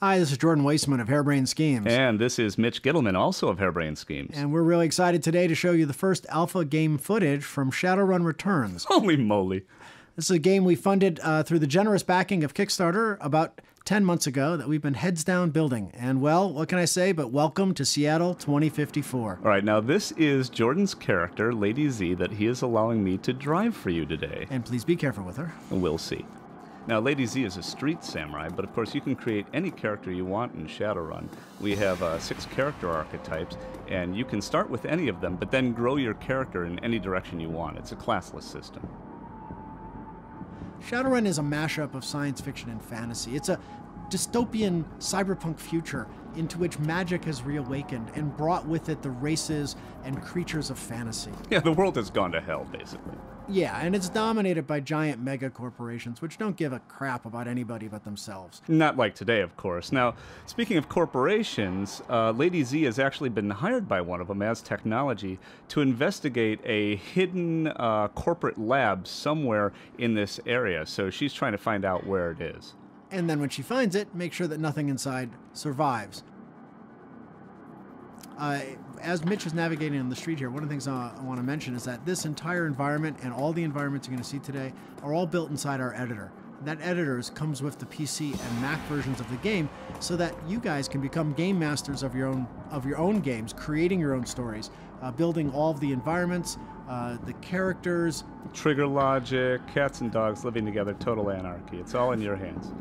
Hi, this is Jordan Weissman of Harebrained Schemes. And this is Mitch Gittleman, also of Harebrained Schemes. And we're really excited today to show you the first alpha game footage from Shadowrun Returns. Holy moly. This is a game we funded through the generous backing of Kickstarter about 10 months ago that we've been heads down building. And well, what can I say but welcome to Seattle 2054. All right, now this is Jordan's character, Lady Z, that he is allowing me to drive for you today. And please be careful with her. We'll see. Now, Lady Z is a street samurai, but of course you can create any character you want in Shadowrun. We have 6 character archetypes, and you can start with any of them, but then grow your character in any direction you want. It's a classless system. Shadowrun is a mashup of science fiction and fantasy. It's a dystopian cyberpunk future into which magic has reawakened and brought with it the races and creatures of fantasy. Yeah, the world has gone to hell, basically. Yeah, and it's dominated by giant mega corporations, which don't give a crap about anybody but themselves. Not like today, of course. Now, speaking of corporations, Lady Z has actually been hired by one of them as technology to investigate a hidden corporate lab somewhere in this area. So she's trying to find out where it is. And then when she finds it, make sure that nothing inside survives. As Mitch is navigating on the street here, one of the things I want to mention is that this entire environment and all the environments you're going to see today are all built inside our editor. That editor comes with the PC and Mac versions of the game so that you guys can become game masters of your own games, creating your own stories, building all of the environments, the characters. Trigger logic, cats and dogs living together, total anarchy. It's all in your hands.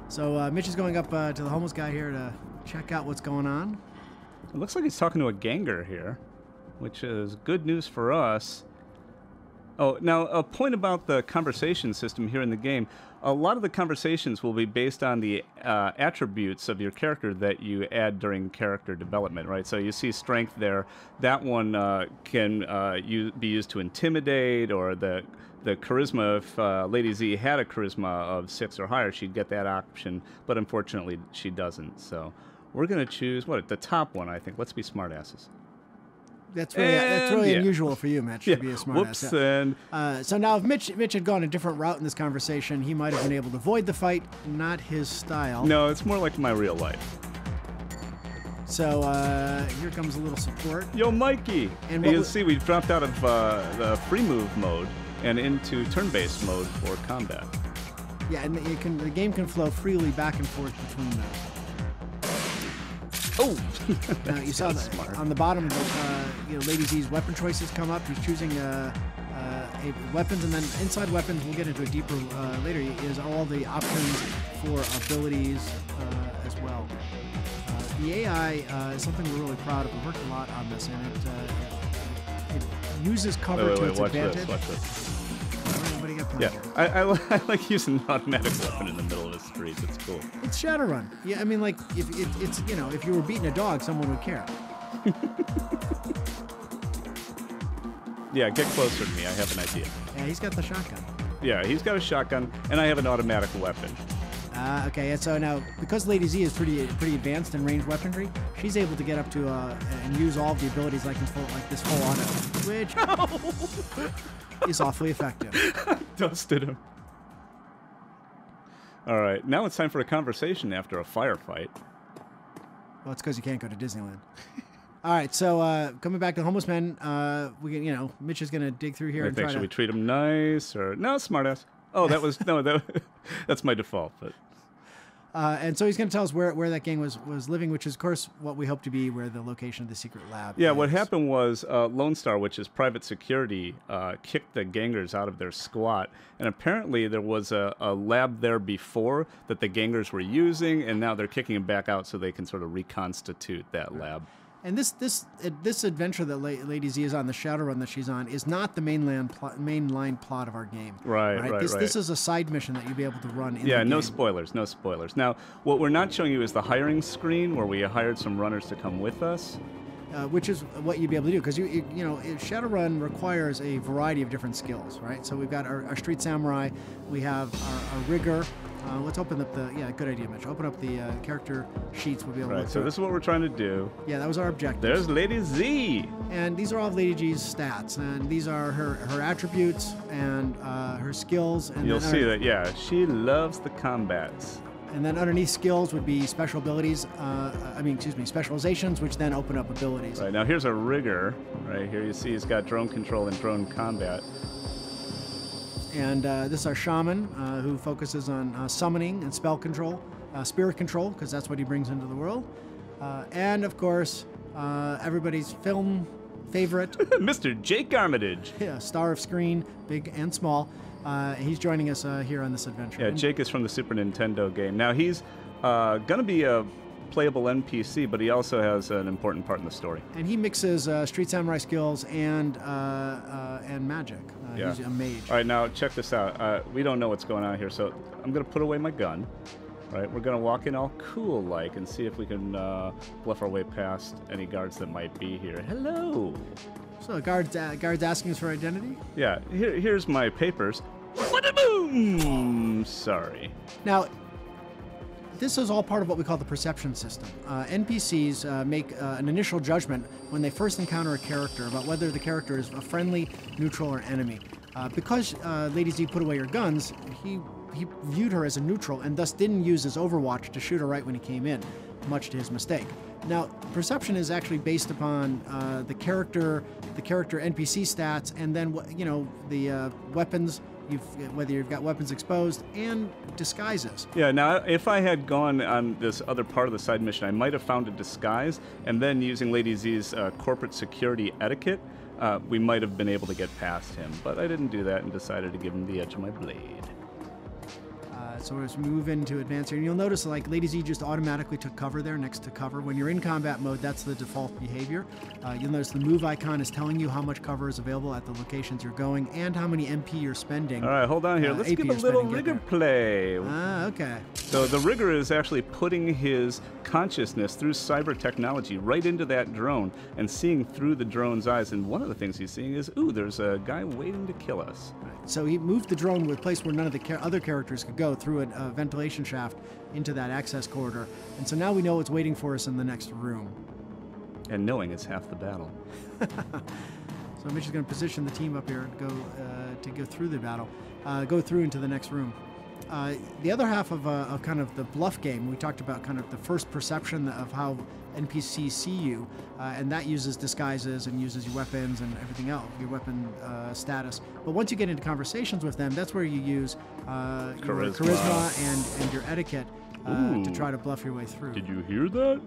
So Mitch is going up to the homeless guy here to check out what's going on. It looks like he's talking to a ganger here, which is good news for us. Oh, now a point about the conversation system here in the game. A lot of the conversations will be based on the attributes of your character that you add during character development, right? So you see strength there. That one can be used to intimidate, or the charisma. If Lady Z had a charisma of 6 or higher, she'd get that option, but unfortunately she doesn't. So we're going to choose, the top one, I think. Let's be smartasses. That's really yeah. unusual for you, Mitch, to be a smart Whoops, ass. and So now if Mitch had gone a different route in this conversation, he might have been able to avoid the fight. Not his style. no, it's more like my real life. So here comes a little support. Yo, Mikey! And And you can see we dropped out of the free move mode and into turn-based mode for combat. Yeah, and the game can flow freely back and forth between those. Oh! Now, you saw that on the bottom, Lady Z's weapon choices come up. He's choosing weapons, and then inside weapons, we'll get into it deeper later, is all the options for abilities as well. The AI is something we're really proud of. We worked a lot on this, and it uses cover to its advantage. Watch this. What do you got planned Yeah, here? I like using an automatic weapon in the middle of the street. It's cool. It's Shadowrun. Yeah, I mean, like, if you were beating a dog, someone would care. Yeah, get closer to me. I have an idea. Yeah, he's got the shotgun. Yeah, he's got a shotgun, and I have an automatic weapon. Okay, and so now, because Lady Z is pretty advanced in ranged weaponry, she's able to get up to and use all of the abilities like this full auto, which is awfully effective. Dusted him. All right, now it's time for a conversation after a firefight. Well, it's because you can't go to Disneyland. All right, so coming back to the homeless men, Mitch is gonna dig through here and try to. Should we treat him nice or no? Smartass. Oh, that's my default, but. And so he's going to tell us where that gang was living, which is, of course, what we hope to be where the location of the secret lab Yeah, is. what happened was Lone Star, which is private security, kicked the gangers out of their squat. And apparently there was a lab there before that the gangers were using, and now they're kicking them back out so they can sort of reconstitute that lab. And this adventure that Lady Z is on, the Shadowrun that she's on, is not the mainline plot of our game. Right. This is a side mission that you'll be able to run in the no game. spoilers, no spoilers. Now, what we're not showing you is the hiring screen where we hired some runners to come with us. Which is what you'd be able to do, because Shadowrun requires a variety of different skills, right? So we've got our street samurai, we have our rigger, Let's open up the, good idea, Mitch. Open up the character sheets. We'll be able to look So through this is what we're trying to do. Yeah, that was our objective. There's Lady Z. And these are all of Lady G's stats, and these are her attributes and her skills. And You'll see that, yeah, she loves the combats. And then underneath skills would be special abilities, specializations, which then open up abilities. Right, now here's a rigger. Right here you see he's got drone control and drone combat. And this is our shaman, who focuses on summoning and spell control, spirit control, because that's what he brings into the world. And, of course, everybody's film favorite. Mr. Jake Armitage. Yeah, star of screen, big and small. He's joining us here on this adventure. Yeah, Jake is from the Super Nintendo game. Now, he's going to be a playable NPC, but he also has an important part in the story. And he mixes Street Samurai skills and magic. Yeah. He's a mage. All right, now check this out. We don't know what's going on here, so I'm going to put away my gun. Right, we're going to walk in all cool-like and see if we can bluff our way past any guards that might be here. Hello. So guards asking us for identity? Yeah, here's my papers. Boom! Sorry. Now, this is all part of what we call the perception system. NPCs make an initial judgment when they first encounter a character about whether the character is a friendly, neutral, or enemy. Because Lady Z put away her guns, he viewed her as a neutral and thus didn't use his Overwatch to shoot her right when he came in, much to his mistake. Now, perception is actually based upon the character NPC stats, and then the weapons. Whether you've got weapons exposed and disguises. Yeah, now if I had gone on this other part of the side mission, I might have found a disguise, and then using Lady Z's corporate security etiquette, we might have been able to get past him. But I didn't do that and decided to give him the edge of my blade. So as we move into advance here, and you'll notice like Lady Z just automatically took cover there next to cover. When you're in combat mode, that's the default behavior. You'll notice the move icon is telling you how much cover is available at the locations you're going and how many MP you're spending. All right, hold on here. Let's AP give a little rigger play. Okay. So the rigger is actually putting his consciousness through cyber technology right into that drone and seeing through the drone's eyes. And one of the things he's seeing is, ooh, there's a guy waiting to kill us. Right. So he moved the drone to a place where none of the other characters could go through a ventilation shaft into that access corridor. And so now we know what's waiting for us in the next room. And knowing is half the battle. So Mitch is going to position the team up here to go through the battle, go through into the next room. The other half of kind of the bluff game, we talked about kind of the first perception of how NPCs see you, and that uses disguises and uses your weapons and everything else, your weapon status. But once you get into conversations with them, that's where you use your charisma and your etiquette to try to bluff your way through. Did you hear that?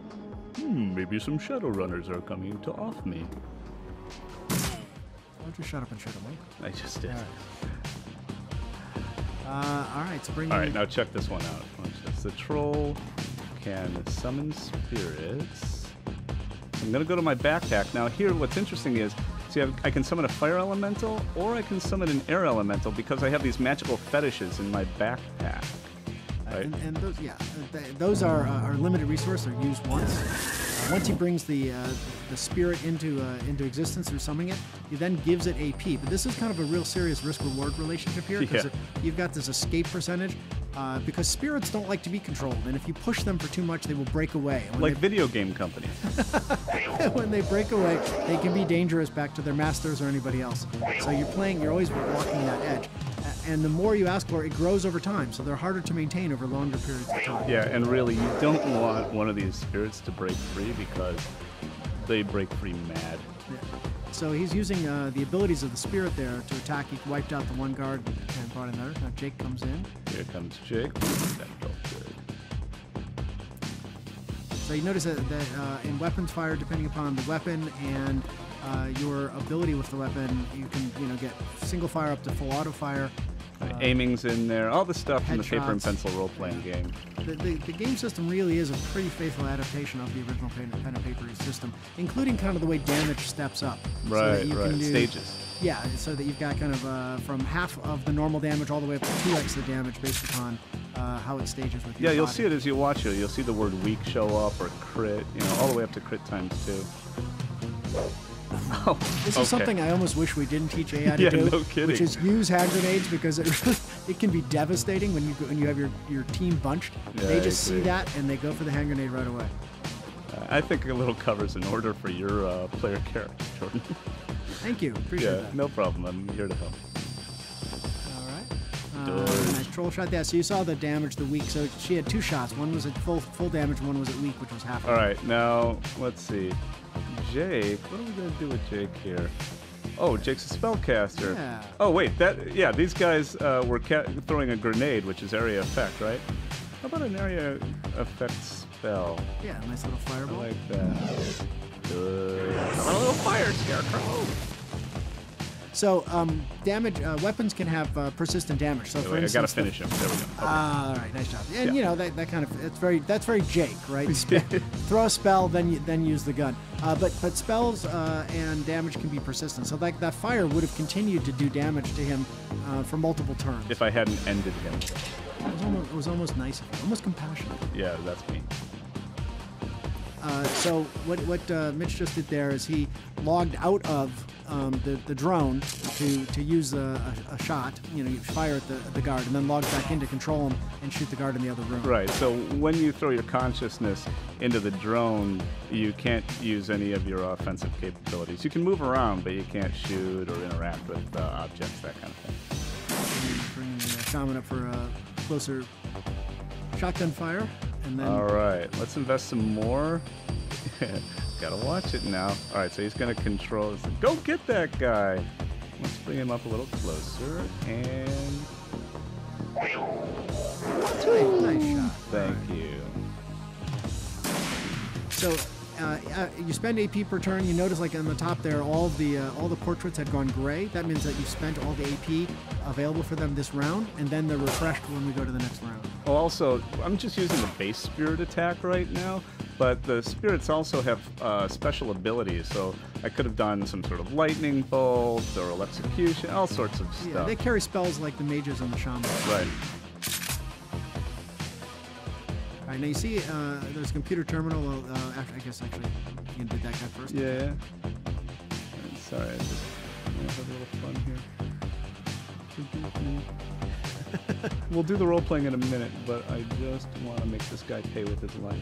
Maybe some Shadowrunners are coming to off me. Why don't you shut up and shoot them, Mike? I just did. All right, so bring. All right, now check this one out. Watch this. The troll can summon spirits. I'm gonna go to my backpack now. Here, what's interesting is, see, I can summon a fire elemental, or I can summon an air elemental because I have these magical fetishes in my backpack. Right? And those, those are limited resource. They're used once. Once he brings the spirit into existence through summoning it, he then gives it AP. But this is kind of a real serious risk-reward relationship here, because you've got this escape percentage. Because spirits don't like to be controlled, and if you push them for too much, they will break away. Like video game companies. When they break away, they can be dangerous back to their masters or anybody else. So you're always walking that edge. And the more you ask for, it grows over time, so they're harder to maintain over longer periods of time. Yeah, and really, you don't want one of these spirits to break free because they break free mad. Yeah. So he's using the abilities of the spirit there to attack. He wiped out the one guard and brought in there. Now Jake comes in. Here comes Jake. That felt good. So you notice that in weapons fire, depending upon the weapon and your ability with the weapon, you can get single fire up to full auto fire. Aiming's in there, all the stuff from the paper and headshots. pencil role-playing game. The game system really is a pretty faithful adaptation of the original pen and paper system, including kind of the way damage steps up. Right, so that you right. Can do, Stages. Yeah, so that you've got kind of from half of the normal damage all the way up to 2x the damage based upon how it stages with your Yeah, you'll body. see it as you watch it. You'll see the word weak show up or crit, all the way up to crit times 2. Oh, This is something I almost wish we didn't teach AI to Yeah, do, no kidding. which is use hand grenades, because it can be devastating when you have your team bunched. Yeah, They I just see agree. that and they go for the hand grenade right away. I think a little cover's in order for your player character, Jordan. Thank you. Appreciate Yeah, that. no problem. I'm here to help. All right. Doors. Nice troll shot there. So you saw the damage, the weak. So she had 2 shots. One was at full damage, one was at weak, which was half. All right, now let's see. Jake, what are we gonna do with Jake here? Oh, Jake's a spellcaster. Yeah. Oh wait, these guys were throwing a grenade, which is area effect, right? How about an area effect spell? Yeah, nice little I fireball. like that. Good. A little fire scarecrow. So damage weapons can have persistent damage. So for Wait, I instance, gotta finish him. There we go. Okay. All right, nice job. And Yeah. you know that kind of that's very Jake, right? Throw a spell, then use the gun. But spells and damage can be persistent. So like that fire would have continued to do damage to him for multiple turns. If I hadn't ended him. It was almost nice, of him, almost compassionate. Yeah, that's me. So what Mitch just did there is he logged out of the drone to use a shot. You know, you fire at the guard and then logs back in to control him and shoot the guard in the other room. Right, so when you throw your consciousness into the drone, you can't use any of your offensive capabilities. You can move around, but you can't shoot or interact with objects, that kind of thing. Bringing the shaman up for a closer shotgun fire, and then All right, let's invest some more. Gotta watch it now. All right, so he's gonna control. Go get that guy. Let's bring him up a little closer and. nice shot. Thank you. So you spend AP per turn. You notice, like on the top there, all the portraits had gone gray. That means that you've spent all the AP available for them this round, and then they're refreshed when we go to the next round. Oh, also, I'm just using the base spirit attack right now, but the spirits also have special abilities. So I could have done some sort of lightning bolt or electrocution, all sorts of Yeah, stuff. they carry spells like the mages and the shamans. Right. All right, now you see there's a computer terminal. I guess actually you can do that guy first. Yeah. Sorry, I just want to have a little fun here. Forgive me. We'll do the role playing in a minute, but I just want to make this guy pay with his life.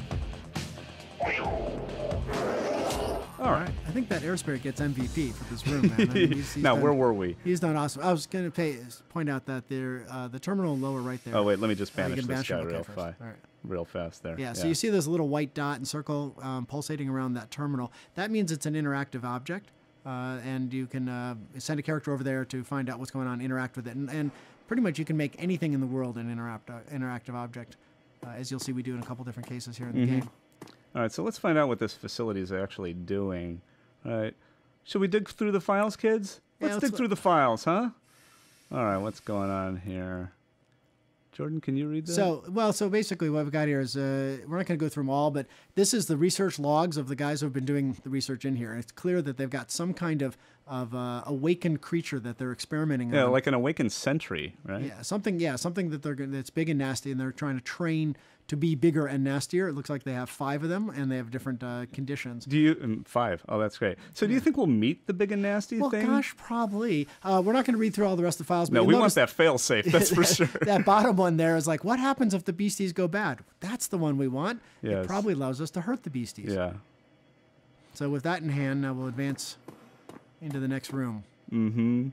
All right. I think that air spirit gets MVP for this room, man. I mean, he's Now, done- where were we? He's done awesome. I was going to point out that the terminal lower right there. Oh, wait, let me just You banish can this banish guy him, okay, real first. fast. All right. Real fast there. Yeah, so you see this little white dot and circle pulsating around that terminal. That means it's an interactive object, and you can send a character over there to find out what's going on, interact with it, and pretty much you can make anything in the world an interactive object, as you'll see we do in a couple different cases here in the game. All right, so let's find out what this facility is actually doing. All right. Should we dig through the files, kids? Yeah, Let's let's dig through the files, huh? All right, what's going on here? Jordan, can you read that? So basically what we've got here is, we're not going to go through them all, but this is the research logs of the guys who have been doing the research in here. And it's clear that they've got some kind of awakened creature that they're experimenting yeah, on. like an awakened sentry, right? Yeah, something that that's big and nasty, and they're trying to train to be bigger and nastier. It looks like they have 5 of them, and they have different conditions. Do you 5? Oh, that's great. So do you think we'll meet the big and nasty Well, thing? gosh, probably. We're not going to read through all the rest of the files. But No, you'll we want notice that fail safe. That's for sure. that bottom one there is like, what happens if the beasties go bad? That's the one we want. Yes. It probably allows us to hurt the beasties. Yeah. So with that in hand, now we'll advance into the next room. Mm-hmm.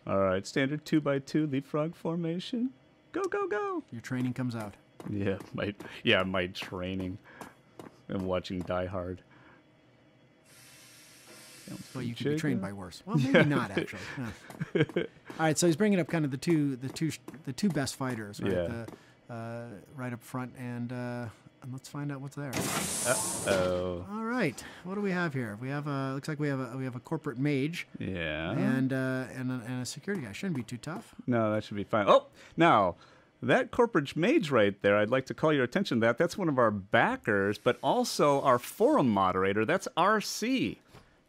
All right, standard 2x2 leapfrog formation. Go, go, go. Your training comes out. Yeah, my training and watching Die Hard. Well, you could be trained by worse. Well, maybe not actually. No. All right, so he's bringing up kind of the two best fighters, right? Yeah. Right up front, and let's find out what's there. Uh-oh. All right, what do we have here? We have looks like we have a corporate mage. Yeah. And a security guy. Shouldn't be too tough. No, that should be fine. Oh, now, that corporate mage right there, I'd like to call your attention to that. That's one of our backers, but also our forum moderator. That's RC.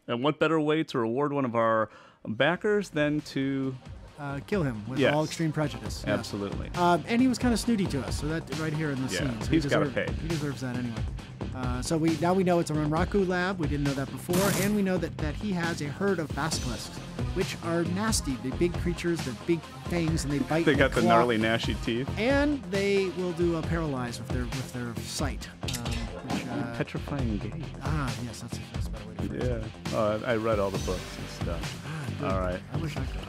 And what better way to reward one of our backers than to... Kill him with Yes. all extreme prejudice. Yes. Absolutely. And he was kind of snooty to us, so that right here in the Yeah, scene. So he's gotta pay. He deserves that anyway. So now we know it's a Renraku lab. We didn't know that before, and we know that he has a herd of basilisks, which are nasty. They're big creatures, they're big fangs, and they bite. They and got the claw. gnarly, gnashy teeth. And they will do a paralyze with their sight. Petrifying gaze. Yes, that's a better way to phrase it. Yeah. I read all the books and stuff. All right. I wish I could.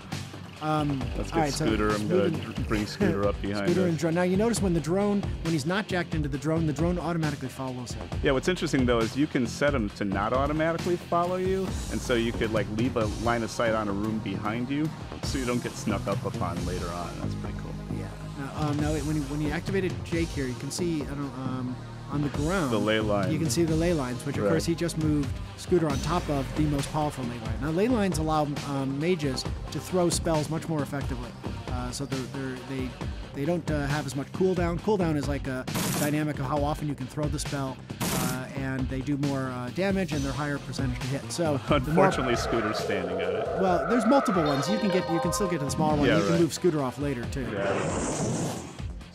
Let's get all right, Scooter. so I'm going to bring Scooter up behind Scooter us. and drone. Now you notice when he's not jacked into the drone automatically follows him. Yeah, what's interesting though is you can set him to not automatically follow you, and so you could like leave a line of sight on a room behind you, so you don't get snuck up upon later on. That's pretty cool. Yeah. Now when you activated Jake here, you can see on the ground The ley lines. You can see the ley lines, which of course he just moved Scooter on top of the most powerful ley line. Now ley lines allow mages to throw spells much more effectively, so they don't have as much cooldown. Cooldown is like a dynamic of how often you can throw the spell, and they do more damage and they're higher percentage to hit. So unfortunately, Scooter's standing on it. Well, there's multiple ones. You can still get to the smaller one. Yeah, you can move Scooter off later too. Yeah.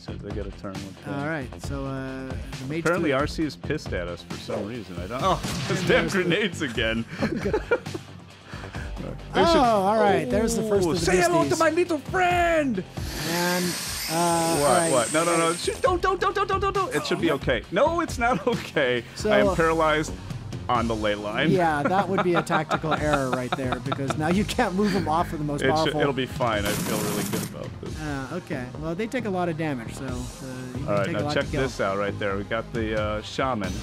As soon as they get a turn with All right, so the mage. Apparently, RC is pissed at us for some reason. I don't. Oh, those damn grenades again. All right. There's the first of the Say hello to beasties. my little friend. And What? all right. What? No. Don't. It should be okay. No, it's not okay. So- I am paralyzed on the ley line. Yeah, that would be a tactical error right there because now you can't move them off of the most powerful. It'll be fine. I feel really good about this. Okay. Well, they take a lot of damage, so you can All right, take a now lot check to kill. this out right there. We got the shaman.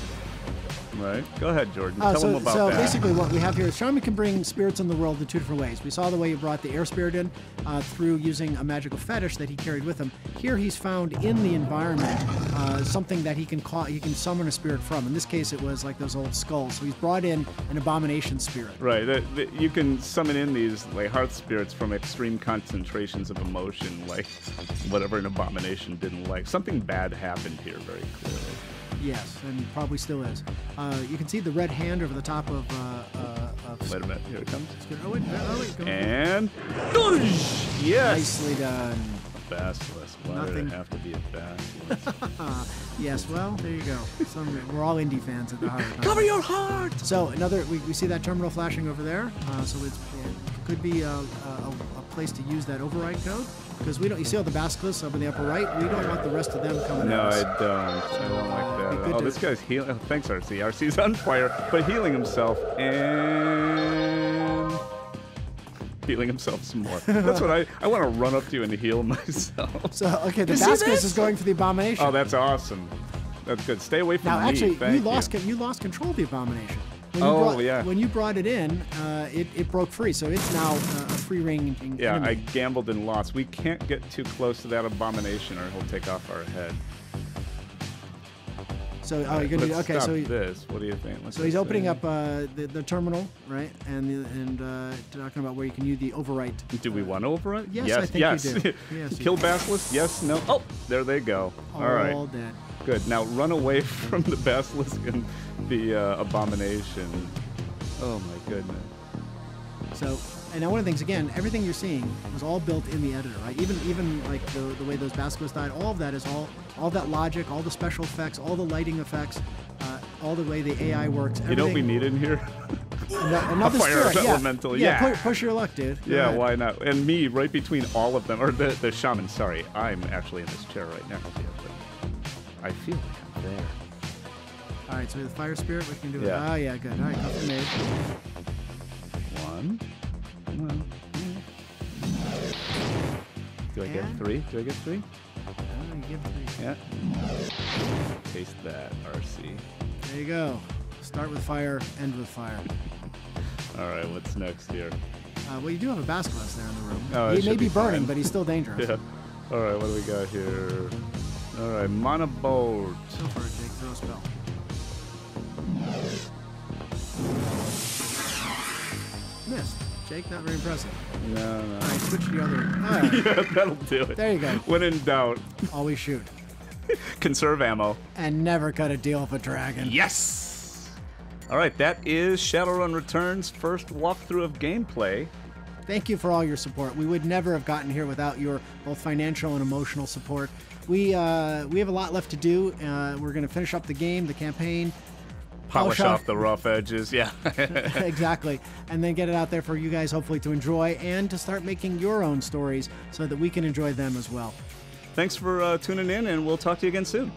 Right. Go ahead, Jordan. Tell them about so that. basically what we have here is Shaman can bring spirits in the world in two different ways. We saw the way he brought the air spirit in through using a magical fetish that he carried with him. Here he's found in the environment something that he can summon a spirit from. In this case it was like those old skulls. So he's brought in an abomination spirit. Right. You can summon in these like hearth spirits from extreme concentrations of emotion, like whatever an abomination didn't like. Something bad happened here very clearly. Yes, and probably still is. You can see the red hand over the top of. Wait a minute. Here it comes. Oh wait, go. And yes. Nicely done. Basilisk. Why did it have to be a basilisk? Yes, well, there you go. We're all indie fans at the heart. Cover your heart. So we see that terminal flashing over there. So it could be a place to use that override code because we don't. You see all the basilisks up in the upper right. We don't want the rest of them coming. No, at us. I don't like that. Oh, this guy's healing. Oh, thanks, RC. RC's on fire, but healing himself and healing himself some more. That's what I want to run up to you and heal myself. So okay, the basilisk is going for the abomination. Oh, that's awesome. That's good. Stay away from now, me. actually, Thank you lost control of the abomination. Yeah. When you brought it in, it broke free, so it's now a free-ranging Yeah, enemy. I gambled and lost. We can't get too close to that abomination, or he'll take off our head. So you're gonna do, Let's okay. stop So this. What do you think? so he's opening up the terminal, right, and talking about where you can use the overwrite. Do we want to override? Yes, I think yes. you do. Yes, you Kill do. basilisk? Yes, no. Oh, there they go. All right. All dead. Good. Now run away from the basilisk and the abomination. Oh my goodness. So, and now one of the things, again, everything you're seeing was all built in the editor, right? Even like the way those basilisks died, all of that is all that logic, all the special effects, all the lighting effects, all the way the AI works. You know what we need in here? Another a fire spirit, elemental. Yeah. Push your luck, dude. Go Yeah, ahead. why not? And me right between all of them, or the shaman. Sorry, I'm actually in this chair right next to you. But I feel like I'm there. All right, so the fire spirit, what can you do? Yeah. Oh, yeah, good. All right, custom made. One. Well, do I get And? 3? Do I get 3? Oh, you give it three. Yeah. Taste that, RC. There you go. Start with fire, end with fire. All right, what's next here? Well, you do have a basilisk there in the room. Oh, it He may should be be burning, fine. but he's still dangerous. Yeah. All right, what do we got here? All right, mana bolt. Go for it, Jake. Throw a spell. Missed. Jake, not very impressive. No. All right, switch to the other. All right, Yeah, that'll do it. there you go. When in doubt, Always shoot. conserve ammo. And never cut a deal with a dragon. Yes! All right, that is Shadowrun Returns' first walkthrough of gameplay. Thank you for all your support. We would never have gotten here without your both financial and emotional support. We have a lot left to do. We're going to finish up the game, the campaign. Polish off the rough edges, yeah. Exactly. And then get it out there for you guys, hopefully, to enjoy and to start making your own stories so that we can enjoy them as well. Thanks for tuning in, and we'll talk to you again soon.